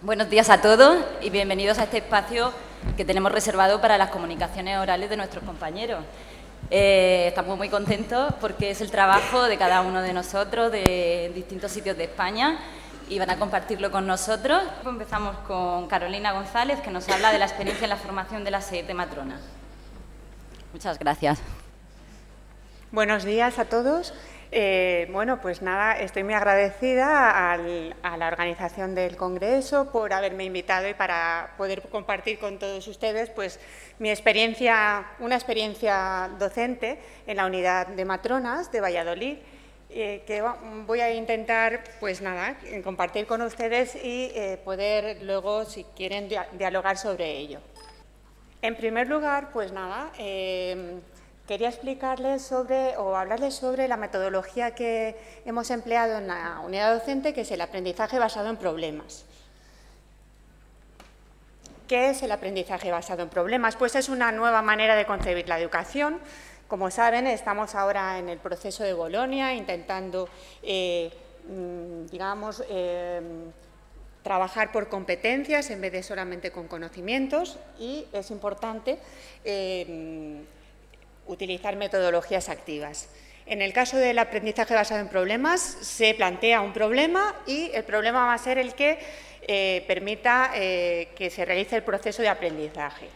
Buenos días a todos y bienvenidos a este espacio que tenemos reservado para las comunicaciones orales de nuestros compañeros. Estamos muy contentos porque es el trabajo de cada uno de nosotros de distintos sitios de España y van a compartirlo con nosotros. Empezamos con Carolina González, que nos habla de la experiencia en la formación de las 7 matronas. Muchas gracias. Buenos días a todos. Bueno, pues nada, estoy muy agradecida a la organización del Congreso por haberme invitado y para poder compartir con todos ustedes pues, mi experiencia, una experiencia docente en la unidad de matronas de Valladolid, que voy a intentar pues nada, compartir con ustedes y poder luego, si quieren, dialogar sobre ello. En primer lugar, pues nada, quería explicarles sobre o hablarles sobre la metodología que hemos empleado en la unidad docente, que es el aprendizaje basado en problemas. ¿Qué es el aprendizaje basado en problemas? Pues es una nueva manera de concebir la educación. Como saben, estamos ahora en el proceso de Bolonia, intentando, trabajar por competencias en vez de solamente con conocimientos, y es importante utilizar metodologías activas. En el caso del aprendizaje basado en problemas, se plantea un problema y el problema va a ser el que permita que se realice el proceso de aprendizaje.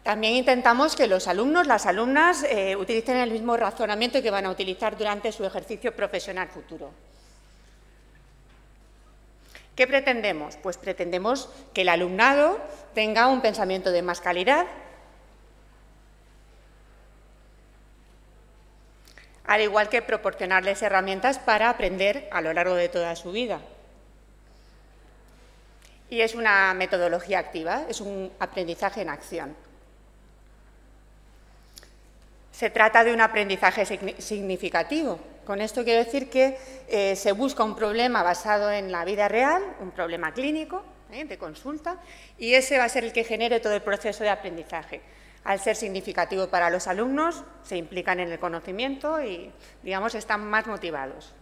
También intentamos que los alumnos, las alumnas, utilicen el mismo razonamiento que van a utilizar durante su ejercicio profesional futuro. ¿Qué pretendemos? Pues pretendemos que el alumnado tenga un pensamiento de más calidad, al igual que proporcionarles herramientas para aprender a lo largo de toda su vida. Y es una metodología activa, es un aprendizaje en acción. Se trata de un aprendizaje significativo. Con esto quiero decir que se busca un problema basado en la vida real, un problema clínico, de consulta, y ese va a ser el que genere todo el proceso de aprendizaje. Al ser significativo para los alumnos, se implican en el conocimiento y, digamos, están más motivados.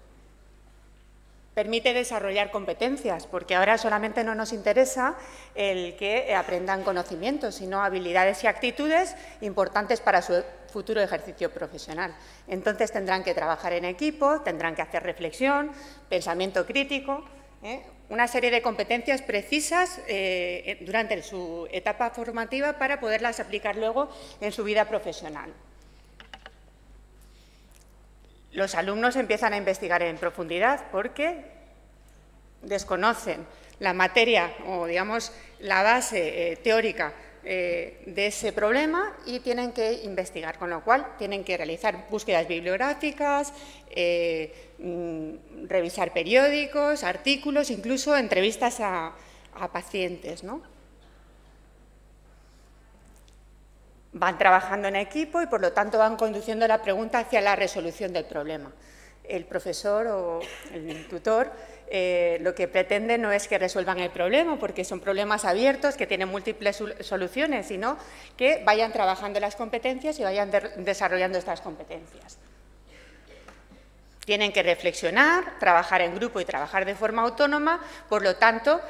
Permite desarrollar competencias, porque ahora solamente no nos interesa el que aprendan conocimientos, sino habilidades y actitudes importantes para su futuro ejercicio profesional. Entonces tendrán que trabajar en equipo, tendrán que hacer reflexión, pensamiento crítico, una serie de competencias precisas durante su etapa formativa para poderlas aplicar luego en su vida profesional. Los alumnos empiezan a investigar en profundidad porque desconocen la materia o, digamos, la base teórica de ese problema y tienen que investigar, con lo cual tienen que realizar búsquedas bibliográficas, revisar periódicos, artículos, incluso entrevistas a pacientes, ¿no? Van trabajando en equipo y, por lo tanto, van conduciendo la pregunta hacia la resolución del problema. El profesor o el tutor lo que pretende no es que resuelvan el problema, porque son problemas abiertos que tienen múltiples soluciones, sino que vayan trabajando las competencias y vayan desarrollando estas competencias. Tienen que reflexionar, trabajar en grupo y trabajar de forma autónoma, por lo tanto,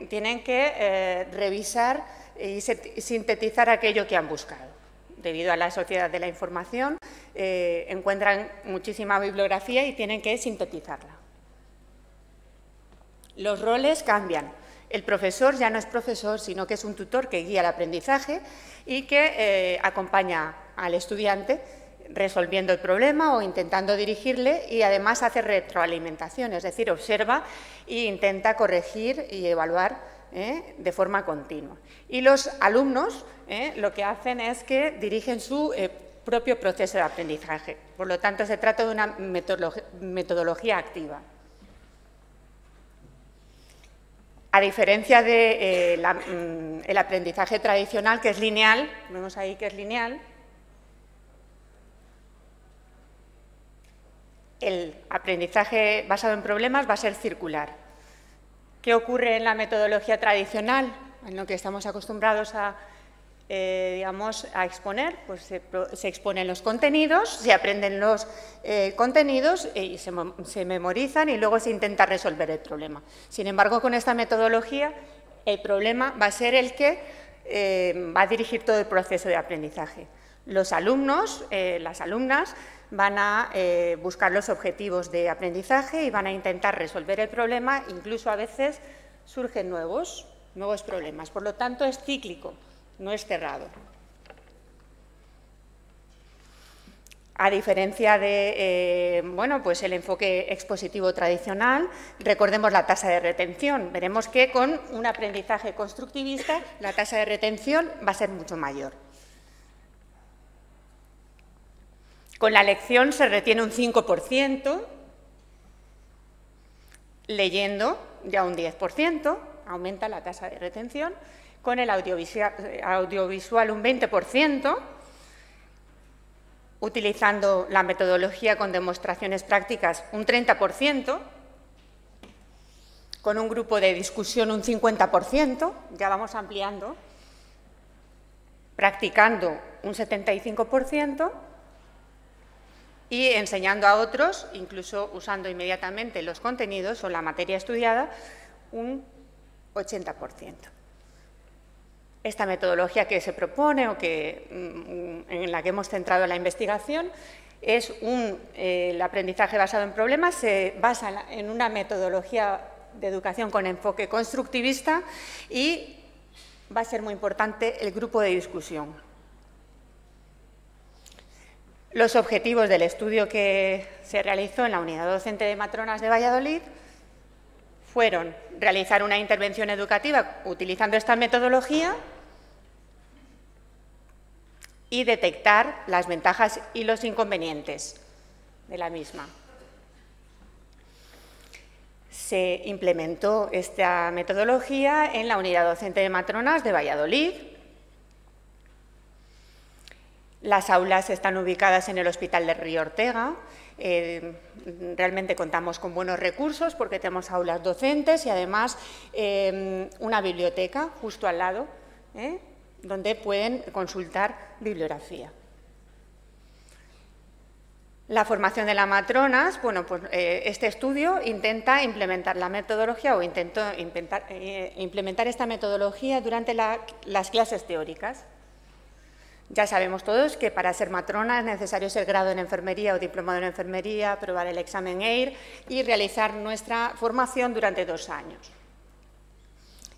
tienen que revisar y sintetizar aquello que han buscado. Debido a la sociedad de la información, encuentran muchísima bibliografía y tienen que sintetizarla. Los roles cambian. El profesor ya no es profesor, sino que es un tutor que guía el aprendizaje y que acompaña al estudiante resolviendo el problema o intentando dirigirle, y además hace retroalimentación, es decir, observa e intenta corregir y evaluar de forma continua. Y los alumnos lo que hacen es que dirigen su propio proceso de aprendizaje. Por lo tanto, se trata de una metodología activa. A diferencia del aprendizaje tradicional, que es lineal, vemos ahí que es lineal, el aprendizaje basado en problemas va a ser circular. ¿Qué ocurre en la metodología tradicional, en lo que estamos acostumbrados a digamos, a exponer, pues se exponen los contenidos, se aprenden los contenidos y se memorizan y luego se intenta resolver el problema. Sin embargo, con esta metodología, el problema va a ser el que va a dirigir todo el proceso de aprendizaje. Los alumnos, las alumnas, van a buscar los objetivos de aprendizaje y van a intentar resolver el problema, incluso a veces surgen nuevos problemas. Por lo tanto, es cíclico, no es cerrado. A diferencia de pues el enfoque expositivo tradicional, recordemos la tasa de retención. Veremos que con un aprendizaje constructivista la tasa de retención va a ser mucho mayor. Con la lección se retiene un 5%, leyendo ya un 10%, aumenta la tasa de retención. Con el audiovisual un 20%, utilizando la metodología con demostraciones prácticas un 30%, con un grupo de discusión un 50%, ya vamos ampliando, practicando un 75%, y enseñando a otros, incluso usando inmediatamente los contenidos o la materia estudiada, un 80%. Esta metodología que se propone o en la que hemos centrado la investigación es el aprendizaje basado en problemas, se basa en una metodología de educación con enfoque constructivista y va a ser muy importante el grupo de discusión. Los objetivos del estudio que se realizó en la Unidad Docente de Matronas de Valladolid fueron realizar una intervención educativa utilizando esta metodología y detectar las ventajas y los inconvenientes de la misma. Se implementó esta metodología en la Unidad Docente de Matronas de Valladolid. Las aulas están ubicadas en el Hospital de Río Ortega. Realmente contamos con buenos recursos porque tenemos aulas docentes y además una biblioteca justo al lado, donde pueden consultar bibliografía. La formación de las matronas, este estudio intenta implementar la metodología o intentó implementar esta metodología durante las clases teóricas. Ya sabemos todos que para ser matrona es necesario ser grado en enfermería o diplomado en enfermería, aprobar el examen EIR y realizar nuestra formación durante 2 años.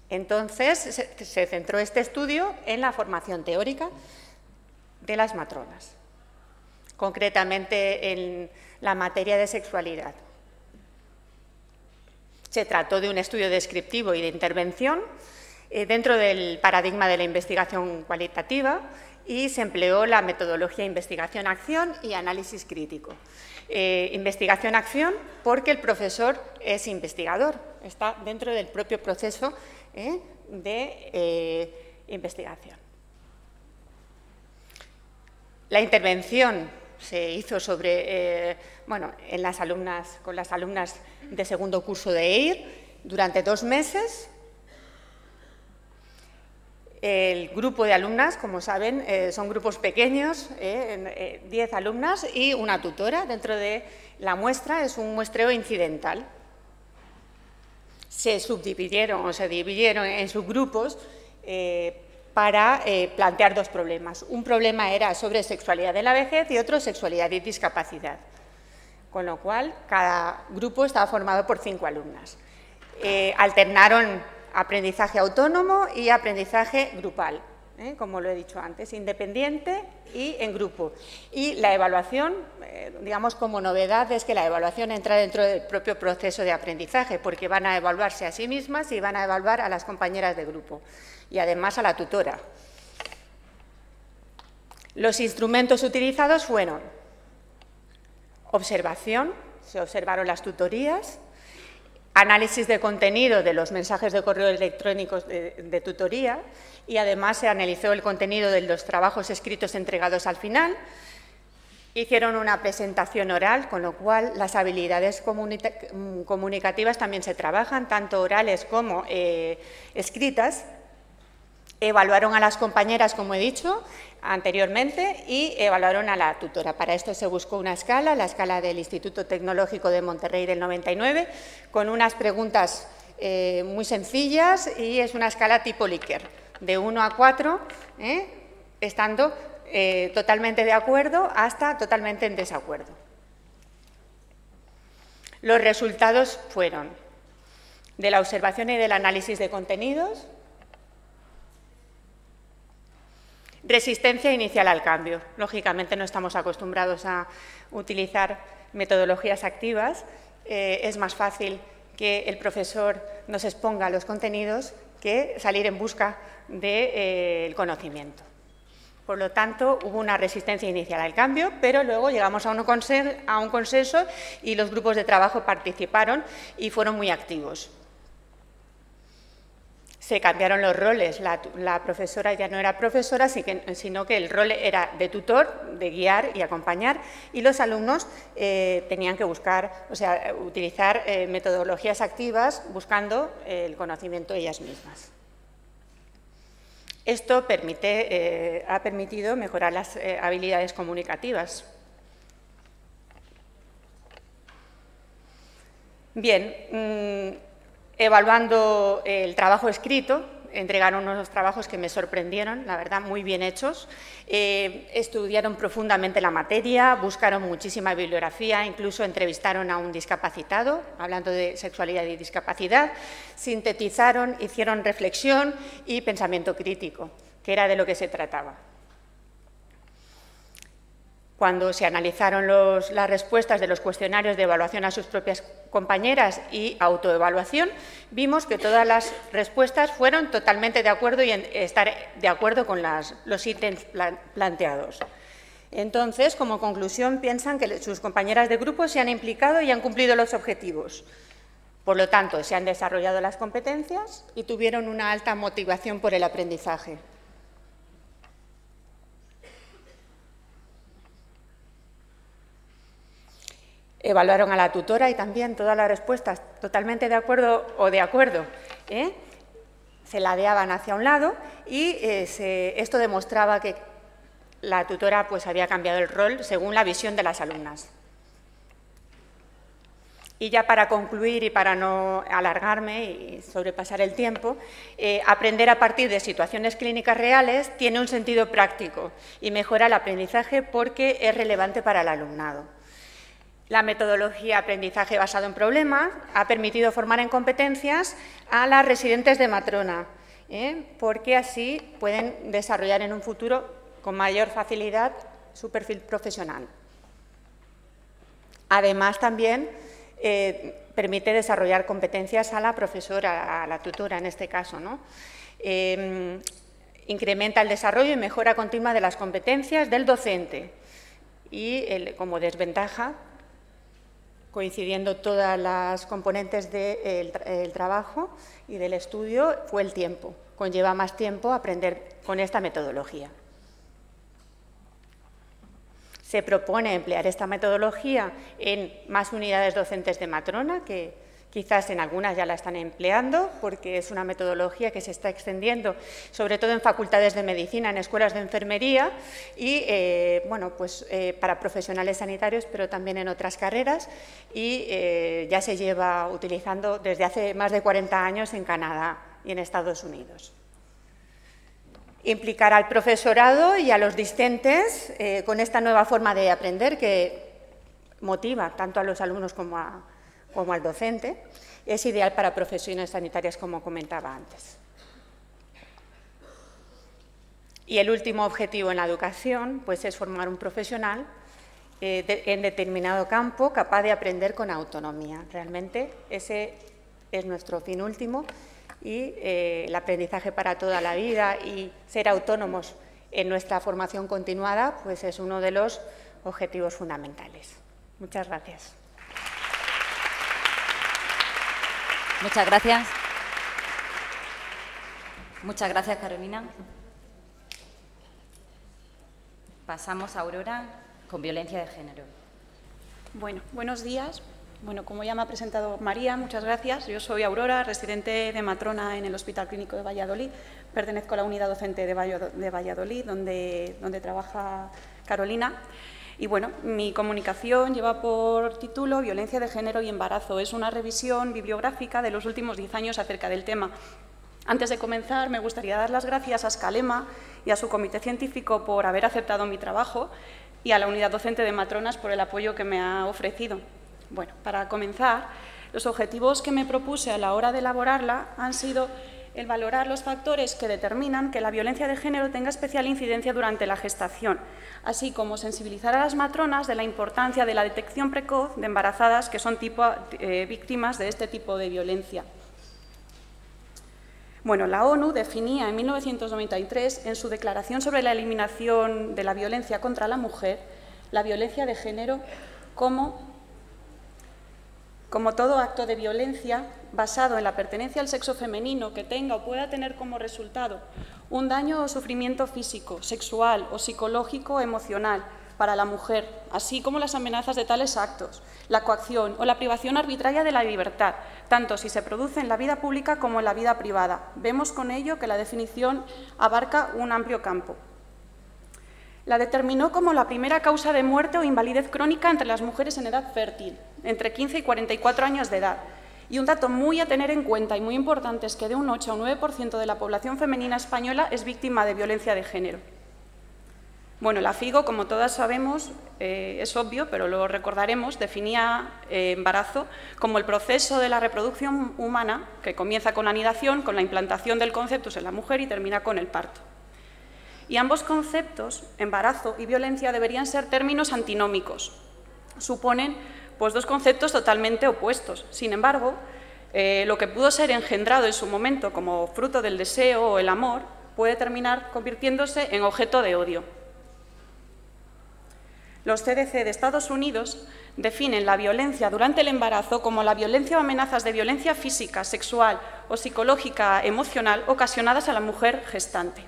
Entonces, se centró este estudio en la formación teórica de las matronas, concretamente en la materia de sexualidad. Se trató de un estudio descriptivo y de intervención dentro del paradigma de la investigación cualitativa y se empleó la metodología investigación-acción y análisis crítico. Investigación-acción porque el profesor es investigador, está dentro del propio proceso de investigación. La intervención se hizo con las alumnas de segundo curso de EIR durante 2 meses. El grupo de alumnas, como saben, son grupos pequeños, 10 alumnas y una tutora. Dentro de la muestra es un muestreo incidental. Se subdividieron o se dividieron en subgrupos para plantear 2 problemas. Un problema era sobre sexualidad de la vejez y otro sexualidad y discapacidad. Con lo cual, cada grupo estaba formado por 5 alumnas. Alternaron aprendizaje autónomo y aprendizaje grupal, como lo he dicho antes, independiente y en grupo. Y la evaluación, digamos como novedad, es que la evaluación entra dentro del propio proceso de aprendizaje, porque van a evaluarse a sí mismas y van a evaluar a las compañeras de grupo y además a la tutora. Los instrumentos utilizados fueron observación, se observaron las tutorías, análisis de contenido de los mensajes de correo electrónicos de tutoría y además se analizó el contenido de los trabajos escritos entregados al final. Hicieron una presentación oral, con lo cual las habilidades comunicativas también se trabajan, tanto orales como escritas. Evaluaron a las compañeras, como he dicho anteriormente, y evaluaron a la tutora. Para esto se buscó una escala, la escala del Instituto Tecnológico de Monterrey del 99, con unas preguntas muy sencillas, y es una escala tipo Likert, de 1 a 4, estando totalmente de acuerdo hasta totalmente en desacuerdo. Los resultados fueron de la observación y del análisis de contenidos. Resistencia inicial al cambio. Lógicamente no estamos acostumbrados a utilizar metodologías activas. Es más fácil que el profesor nos exponga los contenidos que salir en busca del conocimiento. Por lo tanto, hubo una resistencia inicial al cambio, pero luego llegamos a un consenso y los grupos de trabajo participaron y fueron muy activos. Se cambiaron los roles, la profesora ya no era profesora, sino que el rol era de tutor, de guiar y acompañar, y los alumnos tenían que utilizar metodologías activas buscando el conocimiento ellas mismas. Esto ha permitido mejorar las habilidades comunicativas. Bien, evaluando el trabajo escrito, entregaron unos trabajos que me sorprendieron, la verdad, muy bien hechos. Estudiaron profundamente la materia, buscaron muchísima bibliografía, incluso entrevistaron a un discapacitado, hablando de sexualidad y discapacidad, sintetizaron, hicieron reflexión y pensamiento crítico, que era de lo que se trataba. Cuando se analizaron las respuestas de los cuestionarios de evaluación a sus propias compañeras y autoevaluación, vimos que todas las respuestas fueron totalmente de acuerdo y estar de acuerdo con los ítems planteados. Entonces, como conclusión, piensan que sus compañeras de grupo se han implicado y han cumplido los objetivos. Por lo tanto, se han desarrollado las competencias y tuvieron una alta motivación por el aprendizaje. Evaluaron a la tutora y también todas las respuestas totalmente de acuerdo o de acuerdo. Se ladeaban hacia un lado y esto demostraba que la tutora había cambiado el rol según la visión de las alumnas. Y ya para concluir y para no alargarme y sobrepasar el tiempo, aprender a partir de situaciones clínicas reales tiene un sentido práctico y mejora el aprendizaje porque es relevante para el alumnado. La metodología aprendizaje basado en problemas ha permitido formar en competencias a las residentes de matrona, porque así pueden desarrollar en un futuro con mayor facilidad su perfil profesional. Además, también permite desarrollar competencias a la profesora, a la tutora en este caso, ¿no? Incrementa el desarrollo y mejora continua de las competencias del docente y, como desventaja, coincidiendo todas las componentes del trabajo y del estudio, fue el tiempo. Conlleva más tiempo aprender con esta metodología. Se propone emplear esta metodología en más unidades docentes de matrona, que quizás en algunas ya la están empleando, porque es una metodología que se está extendiendo, sobre todo en facultades de medicina, en escuelas de enfermería y para profesionales sanitarios, pero también en otras carreras, y ya se lleva utilizando desde hace más de 40 años en Canadá y en Estados Unidos. Implicar al profesorado y a los discentes con esta nueva forma de aprender que motiva tanto a los alumnos como al docente, es ideal para profesiones sanitarias, como comentaba antes. Y el último objetivo en la educación es formar un profesional en determinado campo capaz de aprender con autonomía. Realmente ese es nuestro fin último y el aprendizaje para toda la vida y ser autónomos en nuestra formación continuada es uno de los objetivos fundamentales. Muchas gracias. Muchas gracias. Muchas gracias, Carolina. Pasamos a Aurora con violencia de género. Bueno, buenos días. Bueno, como ya me ha presentado María, muchas gracias. Yo soy Aurora, residente de matrona en el Hospital Clínico de Valladolid. Pertenezco a la unidad docente de Valladolid, donde trabaja Carolina. Y bueno, mi comunicación lleva por título Violencia de género y embarazo. Es una revisión bibliográfica de los últimos 10 años acerca del tema. Antes de comenzar, me gustaría dar las gracias a Scalema y a su comité científico por haber aceptado mi trabajo y a la unidad docente de matronas por el apoyo que me ha ofrecido. Bueno, para comenzar, los objetivos que me propuse a la hora de elaborarla han sido el valorar los factores que determinan que la violencia de género tenga especial incidencia durante la gestación, así como sensibilizar a las matronas de la importancia de la detección precoz de embarazadas que son víctimas de este tipo de violencia. Bueno, la ONU definía en 1993, en su Declaración sobre la Eliminación de la Violencia contra la Mujer, la violencia de género como todo acto de violencia basado en la pertenencia al sexo femenino que tenga o pueda tener como resultado un daño o sufrimiento físico, sexual o psicológico o emocional para la mujer, así como las amenazas de tales actos, la coacción o la privación arbitraria de la libertad, tanto si se produce en la vida pública como en la vida privada. Vemos con ello que la definición abarca un amplio campo. La determinó como la primera causa de muerte o invalidez crónica entre las mujeres en edad fértil, entre 15 y 44 años de edad. Y un dato muy a tener en cuenta y muy importante es que de un 8 a un 9% de la población femenina española es víctima de violencia de género. Bueno, la FIGO, como todas sabemos, es obvio, pero lo recordaremos, definía embarazo como el proceso de la reproducción humana que comienza con la anidación, con la implantación del conceptus en la mujer y termina con el parto. Y ambos conceptos, embarazo y violencia, deberían ser términos antinómicos. Suponen pues, dos conceptos totalmente opuestos. Sin embargo, lo que pudo ser engendrado en su momento como fruto del deseo o el amor puede terminar convirtiéndose en objeto de odio. Los CDC de Estados Unidos definen la violencia durante el embarazo como la violencia o amenazas de violencia física, sexual o psicológica emocional ocasionadas a la mujer gestante.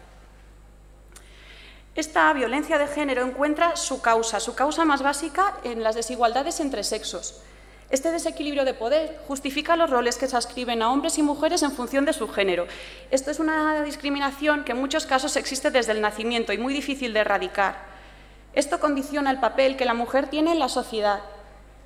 Esta violencia de género encuentra su causa más básica en las desigualdades entre sexos. Este desequilibrio de poder justifica los roles que se ascriben a hombres y mujeres en función de su género. Esto es una discriminación que en muchos casos existe desde el nacimiento y muy difícil de erradicar. Esto condiciona el papel que la mujer tiene en la sociedad,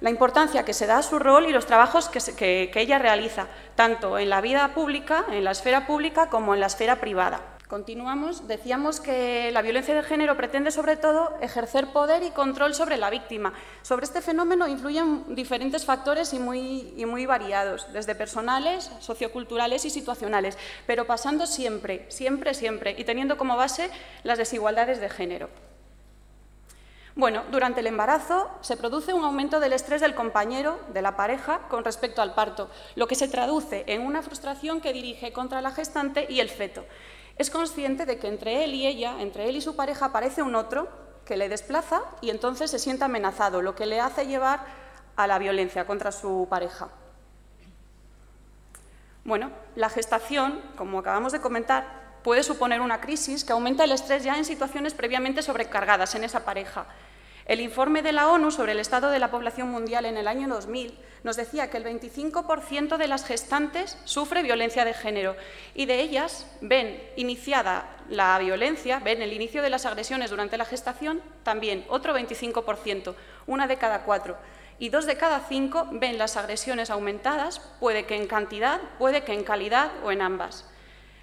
la importancia que se da a su rol y los trabajos que ella realiza, tanto en la vida pública, en la esfera pública, como en la esfera privada. Continuamos, decíamos que la violencia de género pretende sobre todo ejercer poder y control sobre la víctima. Sobre este fenómeno influyen diferentes factores y muy variados, desde personales, socioculturales y situacionales, pero pasando siempre, y teniendo como base las desigualdades de género. Bueno, durante el embarazo se produce un aumento del estrés del compañero, de la pareja, con respecto al parto, lo que se traduce en una frustración que dirige contra la gestante y el feto. Es consciente de que entre él y ella, entre él y su pareja, aparece un otro que le desplaza y entonces se siente amenazado, lo que le hace llevar a la violencia contra su pareja. Bueno, la gestación, como acabamos de comentar, puede suponer una crisis que aumenta el estrés ya en situaciones previamente sobrecargadas en esa pareja. El informe de la ONU sobre el estado de la población mundial en el año 2000 nos decía que el 25% de las gestantes sufre violencia de género y de ellas ven iniciada la violencia, ven el inicio de las agresiones durante la gestación, también otro 25%, 1 de cada 4. Y 2 de cada 5 ven las agresiones aumentadas, puede que en cantidad, puede que en calidad o en ambas.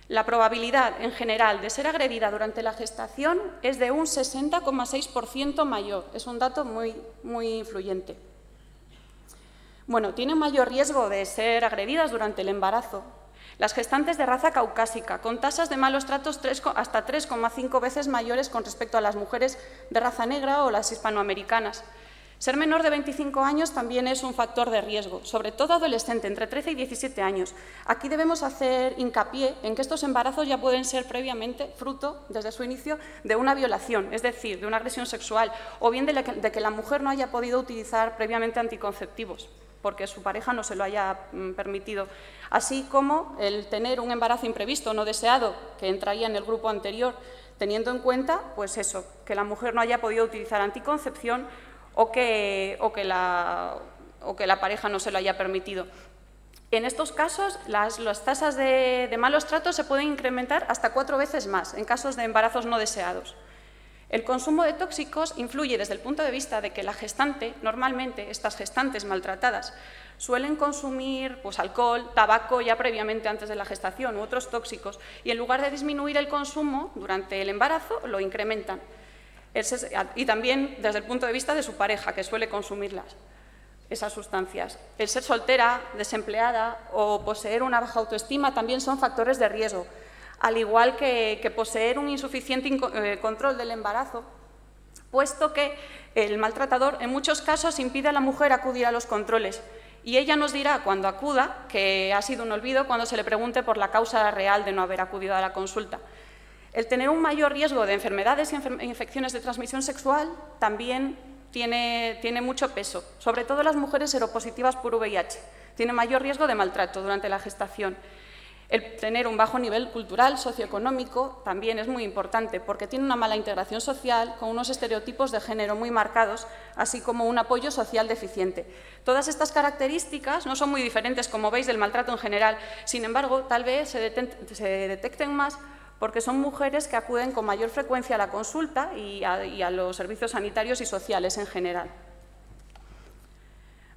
La probabilidad en general de ser agredida durante la gestación es de un 60,6% mayor. Es un dato muy influyente. Bueno, tienen mayor riesgo de ser agredidas durante el embarazo las gestantes de raza caucásica, con tasas de malos tratos hasta 3,5 veces mayores con respecto a las mujeres de raza negra o las hispanoamericanas. Ser menor de 25 años también es un factor de riesgo, sobre todo adolescente, entre 13 y 17 años. Aquí debemos hacer hincapié en que estos embarazos ya pueden ser previamente fruto, desde su inicio, de una violación, es decir, de una agresión sexual, o bien de que la mujer no haya podido utilizar previamente anticonceptivos, porque su pareja no se lo haya permitido. Así como el tener un embarazo imprevisto no deseado, que entraría en el grupo anterior, teniendo en cuenta, pues eso, que la mujer no haya podido utilizar anticoncepción o que o que la pareja no se lo haya permitido. En estos casos, las tasas de malos tratos se pueden incrementar hasta 4 veces más en casos de embarazos no deseados. El consumo de tóxicos influye desde el punto de vista de que la gestante, normalmente estas gestantes maltratadas, suelen consumir alcohol, tabaco ya previamente antes de la gestación u otros tóxicos y en lugar de disminuir el consumo durante el embarazo, lo incrementan. Y también desde el punto de vista de su pareja, que suele consumirlas, esas sustancias. El ser soltera, desempleada o poseer una baja autoestima también son factores de riesgo, al igual que poseer un insuficiente control del embarazo, puesto que el maltratador en muchos casos impide a la mujer acudir a los controles y ella nos dirá cuando acuda que ha sido un olvido cuando se le pregunte por la causa real de no haber acudido a la consulta. El tener un mayor riesgo de enfermedades y infecciones de transmisión sexual también tiene mucho peso, sobre todo las mujeres seropositivas por VIH. Tiene mayor riesgo de maltrato durante la gestación. El tener un bajo nivel cultural, socioeconómico, también es muy importante porque tiene una mala integración social con unos estereotipos de género muy marcados, así como un apoyo social deficiente. Todas estas características no son muy diferentes, como veis, del maltrato en general. Sin embargo, tal vez se detecten más porque son mujeres que acuden con mayor frecuencia a la consulta y a los servicios sanitarios y sociales en general.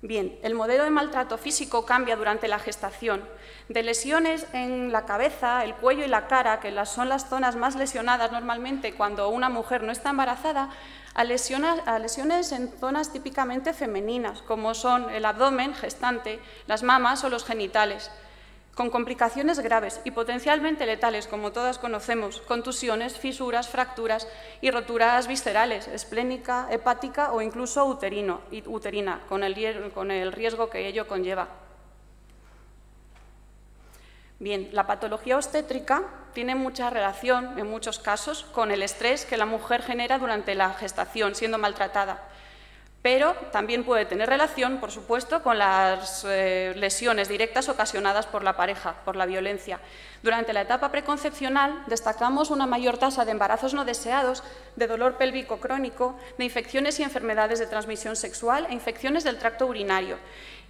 Bien, el modelo de maltrato físico cambia durante la gestación. De lesiones en la cabeza, el cuello y la cara, que son las zonas más lesionadas normalmente cuando una mujer no está embarazada, a lesiones en zonas típicamente femeninas, como son el abdomen gestante, las mamas o los genitales, con complicaciones graves y potencialmente letales, como todas conocemos, contusiones, fisuras, fracturas y roturas viscerales, esplénica, hepática o incluso uterina, con el riesgo que ello conlleva. Bien, la patología obstétrica tiene mucha relación, en muchos casos, con el estrés que la mujer genera durante la gestación, siendo maltratada. Pero también puede tener relación, por supuesto, con las lesiones directas ocasionadas por la pareja, por la violencia. Durante la etapa preconcepcional destacamos una mayor tasa de embarazos no deseados, de dolor pélvico crónico, de infecciones y enfermedades de transmisión sexual e infecciones del tracto urinario.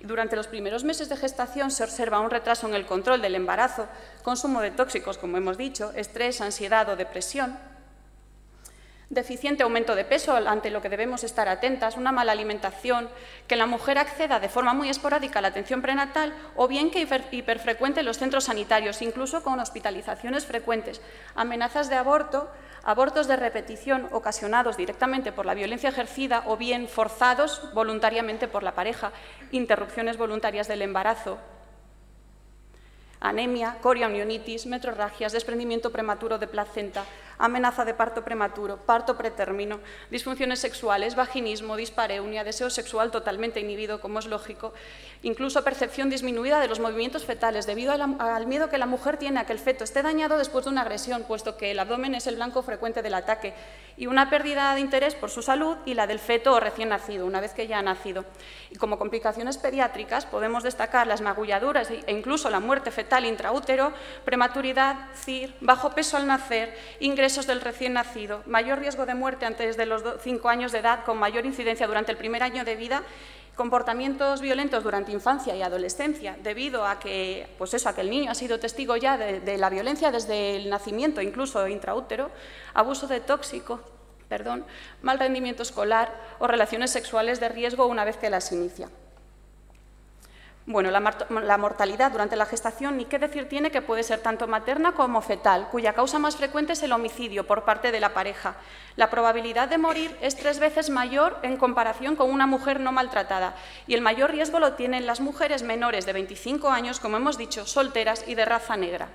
Durante los primeros meses de gestación se observa un retraso en el control del embarazo, consumo de tóxicos, como hemos dicho, estrés, ansiedad o depresión, deficiente aumento de peso, ante lo que debemos estar atentas, una mala alimentación, que la mujer acceda de forma muy esporádica a la atención prenatal o bien que hiperfrecuente en los centros sanitarios, incluso con hospitalizaciones frecuentes, amenazas de aborto, abortos de repetición ocasionados directamente por la violencia ejercida o bien forzados voluntariamente por la pareja, interrupciones voluntarias del embarazo, anemia, coriamnionitis, metrorragias, desprendimiento prematuro de placenta, amenaza de parto prematuro, parto pretérmino, disfunciones sexuales, vaginismo, dispareunia, deseo sexual totalmente inhibido, como es lógico, incluso percepción disminuida de los movimientos fetales debido al miedo que la mujer tiene a que el feto esté dañado después de una agresión, puesto que el abdomen es el blanco frecuente del ataque, y una pérdida de interés por su salud y la del feto o recién nacido, una vez que ya ha nacido. Y como complicaciones pediátricas podemos destacar las magulladuras e incluso la muerte fetal intraútero, prematuridad, CIR, bajo peso al nacer, ingresos del recién nacido, mayor riesgo de muerte antes de los 5 años de edad, con mayor incidencia durante el primer año de vida, comportamientos violentos durante infancia y adolescencia, debido a que, a que el niño ha sido testigo ya de la violencia desde el nacimiento, incluso intraútero, abuso de tóxicos, mal rendimiento escolar o relaciones sexuales de riesgo una vez que las inicia. Bueno, la mortalidad durante la gestación, ni qué decir tiene, que puede ser tanto materna como fetal, cuya causa más frecuente es el homicidio por parte de la pareja. La probabilidad de morir es 3 veces mayor en comparación con una mujer no maltratada y el mayor riesgo lo tienen las mujeres menores de 25 años, como hemos dicho, solteras y de raza negra.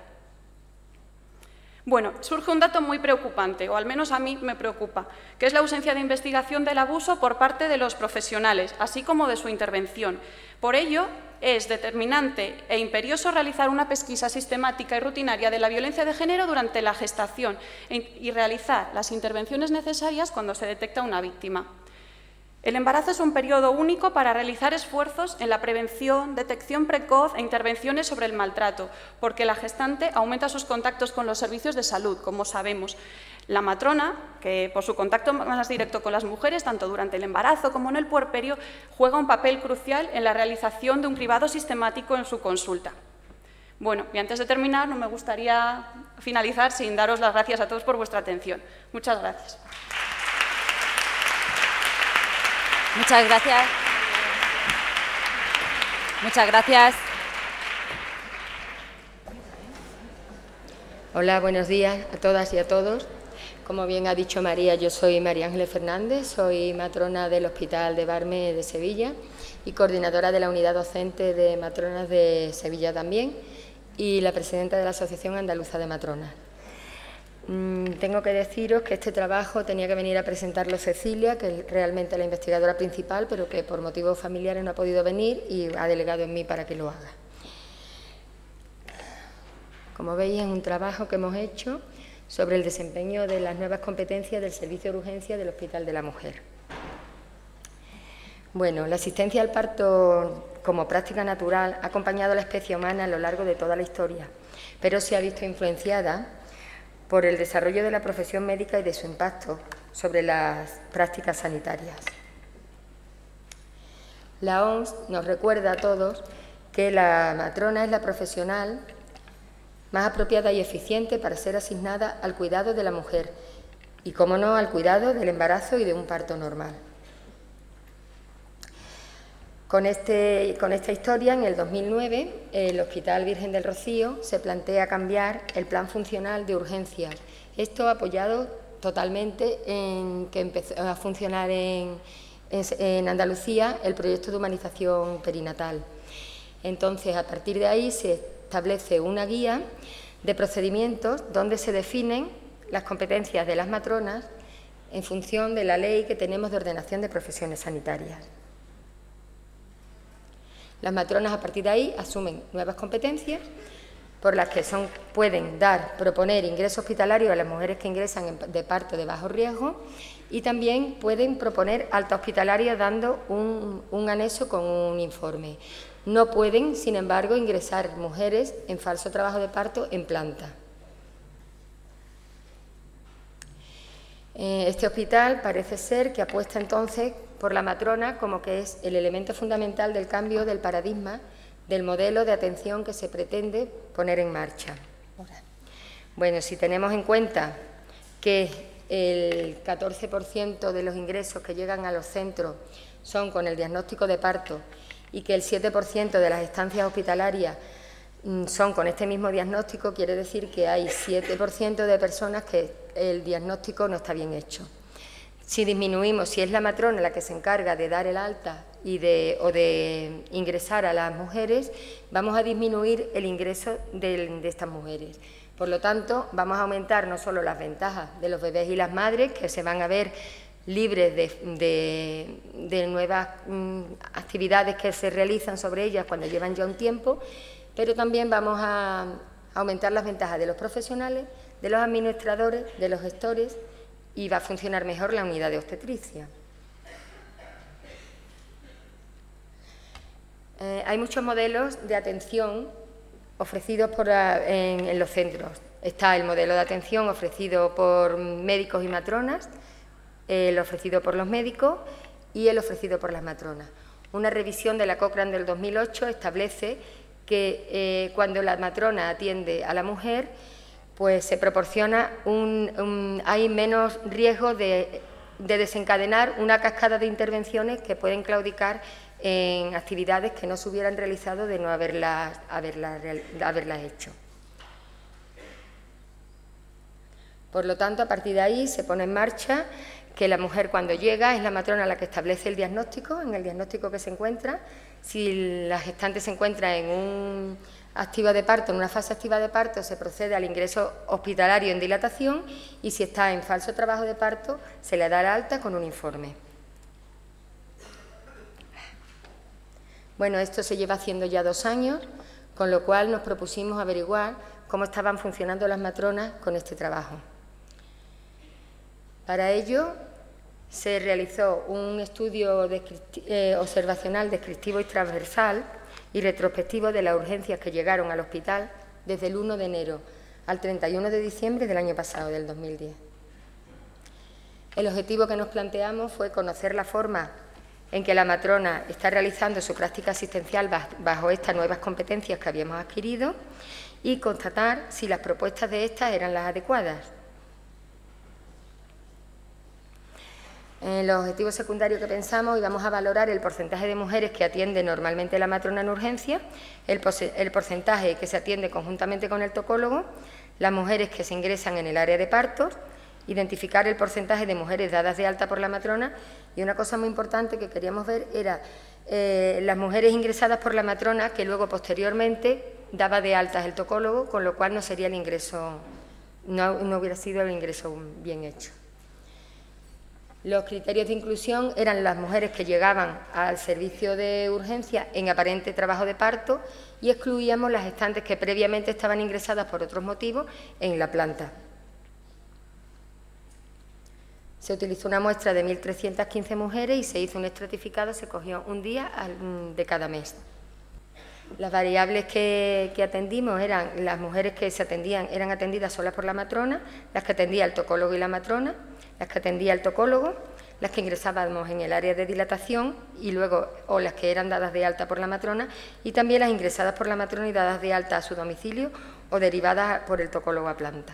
Bueno, surge un dato muy preocupante, o al menos a mí me preocupa, que es la ausencia de investigación del abuso por parte de los profesionales, así como de su intervención. Por ello, es determinante e imperioso realizar una pesquisa sistemática y rutinaria de la violencia de género durante la gestación y realizar las intervenciones necesarias cuando se detecta una víctima. El embarazo es un periodo único para realizar esfuerzos en la prevención, detección precoz e intervenciones sobre el maltrato, porque la gestante aumenta sus contactos con los servicios de salud, como sabemos. La matrona, que por su contacto más directo con las mujeres, tanto durante el embarazo como en el puerperio, juega un papel crucial en la realización de un cribado sistemático en su consulta. Bueno, y antes de terminar, no me gustaría finalizar sin daros las gracias a todos por vuestra atención. Muchas gracias. Muchas gracias. Muchas gracias. Hola, buenos días a todas y a todos. Como bien ha dicho María, yo soy María Ángeles Fernández, soy matrona del Hospital de Barme de Sevilla y coordinadora de la unidad docente de matronas de Sevilla también y la presidenta de la Asociación Andaluza de Matronas. Tengo que deciros que este trabajo tenía que venir a presentarlo Cecilia, que es realmente la investigadora principal, pero que por motivos familiares no ha podido venir y ha delegado en mí para que lo haga. Como veis, es un trabajo que hemos hecho sobre el desempeño de las nuevas competencias del Servicio de Urgencia del Hospital de la Mujer. Bueno, la asistencia al parto como práctica natural ha acompañado a la especie humana a lo largo de toda la historia, pero se ha visto influenciada por el desarrollo de la profesión médica y de su impacto sobre las prácticas sanitarias. La OMS nos recuerda a todos que la matrona es la profesional más apropiada y eficiente para ser asignada al cuidado de la mujer y, como no, al cuidado del embarazo y de un parto normal. Con esta historia, en el 2009, el Hospital Virgen del Rocío se plantea cambiar el plan funcional de urgencias. Esto apoyado totalmente en que empezó a funcionar en Andalucía el proyecto de humanización perinatal. Entonces, a partir de ahí se establece una guía de procedimientos donde se definen las competencias de las matronas en función de la ley que tenemos de ordenación de profesiones sanitarias. Las matronas, a partir de ahí, asumen nuevas competencias por las que pueden proponer ingreso hospitalario a las mujeres que ingresan de parto de bajo riesgo y también pueden proponer alta hospitalaria dando un anexo con un informe. No pueden, sin embargo, ingresar mujeres en falso trabajo de parto en planta. Este hospital parece ser que apuesta entonces por la matrona como que es el elemento fundamental del cambio del paradigma del modelo de atención que se pretende poner en marcha. Bueno, si tenemos en cuenta que el 14% de los ingresos que llegan a los centros son con el diagnóstico de parto y que el 7% de las estancias hospitalarias son con este mismo diagnóstico, quiere decir que hay 7% de personas que el diagnóstico no está bien hecho. Si disminuimos, si es la matrona la que se encarga de dar el alta o de ingresar a las mujeres, vamos a disminuir el ingreso de estas mujeres. Por lo tanto, vamos a aumentar no solo las ventajas de los bebés y las madres, que se van a ver libres de nuevas actividades que se realizan sobre ellas cuando llevan ya un tiempo, pero también vamos a aumentar las ventajas de los profesionales, de los administradores, de los gestores, y va a funcionar mejor la unidad de obstetricia. Hay muchos modelos de atención ofrecidos en los centros. Está el modelo de atención ofrecido por médicos y matronas, el ofrecido por los médicos y el ofrecido por las matronas. Una revisión de la Cochrane del 2008 establece que cuando la matrona atiende a la mujer, pues se proporciona hay menos riesgo de desencadenar una cascada de intervenciones que pueden claudicar en actividades que no se hubieran realizado de no haberlas hecho. Por lo tanto, a partir de ahí se pone en marcha que la mujer cuando llega es la matrona la que establece el diagnóstico, en el diagnóstico que se encuentra. Si la gestante se encuentra en una fase activa de parto, se procede al ingreso hospitalario en dilatación y si está en falso trabajo de parto, se le da el alta con un informe. Bueno, esto se lleva haciendo ya 2 años, con lo cual nos propusimos averiguar cómo estaban funcionando las matronas con este trabajo. Para ello, se realizó un estudio observacional descriptivo y transversal y retrospectivo de las urgencias que llegaron al hospital desde el 1 de enero al 31 de diciembre del año pasado, del 2010. El objetivo que nos planteamos fue conocer la forma en que la matrona está realizando su práctica asistencial bajo estas nuevas competencias que habíamos adquirido y constatar si las propuestas de estas eran las adecuadas. En los objetivos secundarios que pensamos íbamos a valorar el porcentaje de mujeres que atiende normalmente la matrona en urgencia, el porcentaje que se atiende conjuntamente con el tocólogo, las mujeres que se ingresan en el área de partos, identificar el porcentaje de mujeres dadas de alta por la matrona y una cosa muy importante que queríamos ver era las mujeres ingresadas por la matrona que luego posteriormente daba de altas el tocólogo, con lo cual no sería el ingreso, no hubiera sido el ingreso bien hecho. Los criterios de inclusión eran las mujeres que llegaban al servicio de urgencia en aparente trabajo de parto y excluíamos las gestantes que previamente estaban ingresadas por otros motivos en la planta. Se utilizó una muestra de 1.315 mujeres y se hizo un estratificado, se cogió un día de cada mes. Las variables que atendimos eran las mujeres que eran atendidas solas por la matrona, las que atendía el tocólogo y la matrona, las que atendía el tocólogo, las que ingresábamos en el área de dilatación y luego o las que eran dadas de alta por la matrona y también las ingresadas por la matrona y dadas de alta a su domicilio o derivadas por el tocólogo a planta.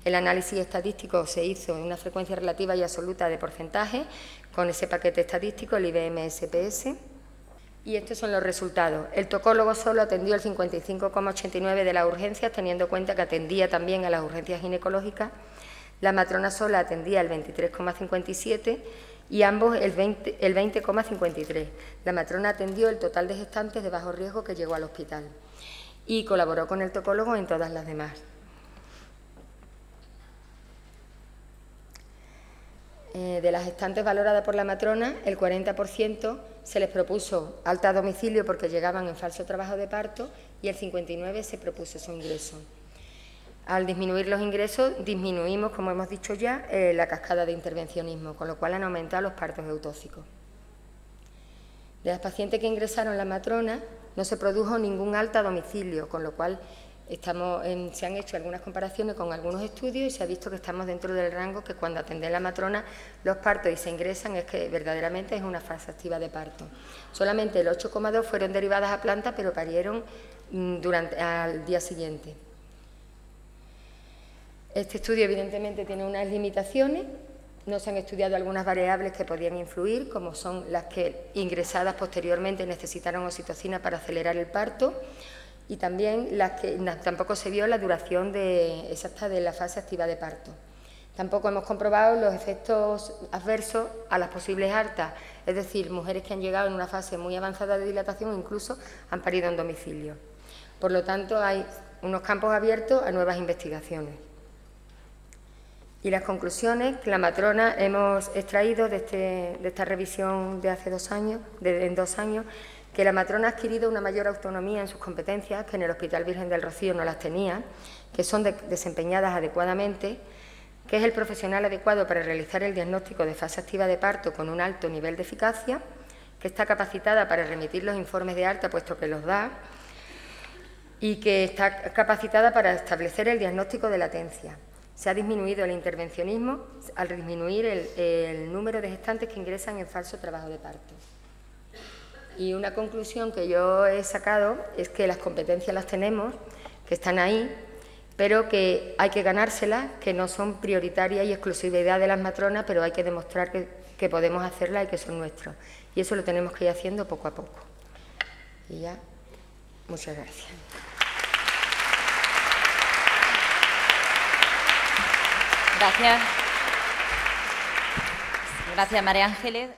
El análisis estadístico se hizo en una frecuencia relativa y absoluta de porcentaje con ese paquete estadístico, el IBM-SPS. Y estos son los resultados. El tocólogo solo atendió el 55,89% de las urgencias, teniendo en cuenta que atendía también a las urgencias ginecológicas. La matrona sola atendía el 23,57% y ambos el 20,53%. La matrona atendió el total de gestantes de bajo riesgo que llegó al hospital y colaboró con el tocólogo en todas las demás. De las gestantes valoradas por la matrona, el 40% se les propuso alta a domicilio porque llegaban en falso trabajo de parto y el 59% se propuso su ingreso. Al disminuir los ingresos, disminuimos, como hemos dicho ya, la cascada de intervencionismo, con lo cual han aumentado los partos eutóxicos. De las pacientes que ingresaron la matrona, no se produjo ningún alta a domicilio, con lo cual se han hecho algunas comparaciones con algunos estudios y se ha visto que estamos dentro del rango que cuando atende la matrona los partos y se ingresan es que verdaderamente es una fase activa de parto. Solamente el 8,2% fueron derivadas a planta, pero parieron al día siguiente. Este estudio evidentemente tiene unas limitaciones, no se han estudiado algunas variables que podían influir, como son las que ingresadas posteriormente necesitaron oxitocina para acelerar el parto, y también las que tampoco se vio la duración exacta de la fase activa de parto. Tampoco hemos comprobado los efectos adversos a las posibles altas, es decir, mujeres que han llegado en una fase muy avanzada de dilatación incluso han parido en domicilio. Por lo tanto, hay unos campos abiertos a nuevas investigaciones. Y las conclusiones que la matrona hemos extraído de esta revisión de hace 2 años, en 2 años, que la matrona ha adquirido una mayor autonomía en sus competencias, que en el Hospital Virgen del Rocío no las tenía, que son desempeñadas adecuadamente, que es el profesional adecuado para realizar el diagnóstico de fase activa de parto con un alto nivel de eficacia, que está capacitada para remitir los informes de alta, puesto que los da, y que está capacitada para establecer el diagnóstico de latencia. Se ha disminuido el intervencionismo al disminuir el número de gestantes que ingresan en falso trabajo de parto. Y una conclusión que yo he sacado es que las competencias las tenemos, que están ahí, pero que hay que ganárselas, que no son prioritarias y exclusividad de las matronas, pero hay que demostrar que podemos hacerlas y que son nuestros. Y eso lo tenemos que ir haciendo poco a poco. Y ya, muchas gracias. Gracias. Gracias, María Ángeles.